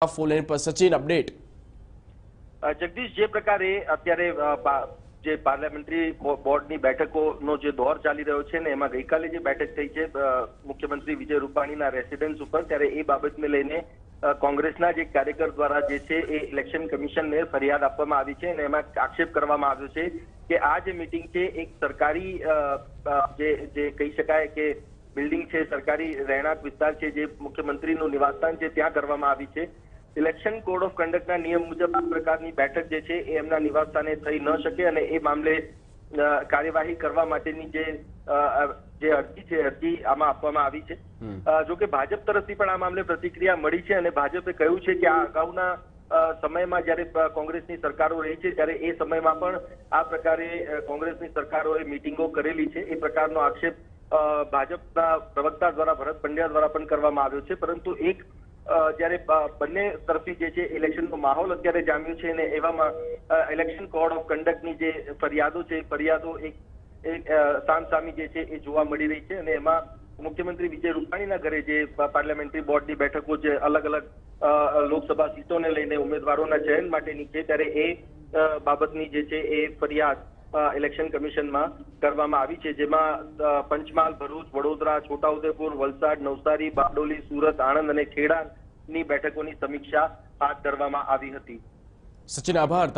Phone line પર Sachin update. Jagdish, જે પ્રકારે અત્યારે જે પાર્લામેન્ટરી બોર્ડની બેઠકોનો જે દોર ચાલી રહ્યો છે ને એમાં ગઈકાલે જે બેઠક થઈ છે મુખ્યમંત્રી વિજય રૂપાણીના રેસિડેન્સ ઉપર, ત્યારે એ બાબતને લઈને કોંગ્રેસના જે કાર્યકર દ્વારા જે છે એ ઇલેક્શન કમિશનને ફરિયાદ આપવામાં આવી છે અને એમાં આક્ષેપ કરવામાં આવ્યો છે કે આ જે મીટિંગ છે એક સરકારી જે કહી શકાય કે બિલ્ડિંગ છે, સરકારી રહેણાંક વિસ્તાર છે, જે મુખ્યમંત્રીનું નિવાસસ્થાન છે ત્યાં કરવામાં આવી છે। ઇલેક્શન કોડ ઓફ કન્ડક્ટના નિયમ મુજબ આ પ્રકારની બેઠક જે છે એ એમના નિવાસસ્થાને થઈ ન શકે અને એ મામલે કાર્યવાહી કરવા માટેની જે અરજી છે અરજી આમાં આપવામાં આવી છે। જો કે ભાજપ તરફથી પણ આ મામલે પ્રતિક્રિયા મળી છે અને ભાજપે કહ્યું છે કે આ અગાઉના સમયમાં જ્યારે કોંગ્રેસની સરકારો રહી છે ત્યારે એ સમયમાં પણ આ પ્રકારે કોંગ્રેસની સરકારોએ મિટિંગો કરેલી છે। એ પ્રકારનો આક્ષેપ ભાજપના પ્રવક્તા દ્વારા ભરત પંડ્યા દ્વારા પણ કરવામાં આવ્યો છે। પરંતુ એક જ્યારે બંને તરફી જે છે ઇલેક્શનનો માહોલ અત્યારે જામ્યો છે અને એવામાં ઇલેક્શન કોડ ઓફ કન્ડક્ટની જે ફરિયાદો છે ફરિયાદો એક સામસામી જે છે એ જોવા મળી રહી છે અને એમાં મુખ્યમંત્રી વિજય રૂપાણીના ઘરે જે પાર્લામેન્ટરી બોર્ડની બેઠકો જે અલગ અલગ લોકસભા સીટોને લઈને ઉમેદવારોના ચયન માટેની છે ત્યારે એ બાબતની જે છે એ ફરિયાદ ઇલેક્શન કમિશનમાં કરવામાં આવી છે, જેમાં પંચમહાલ, ભરૂચ, વડોદરા, છોટાઉદેપુર, વલસાડ, નવસારી, બારડોલી, સુરત, આણંદ અને ખેડાની બેઠકોની સમીક્ષા હાથ ધરવામાં આવી હતી। સચિન, આભાર।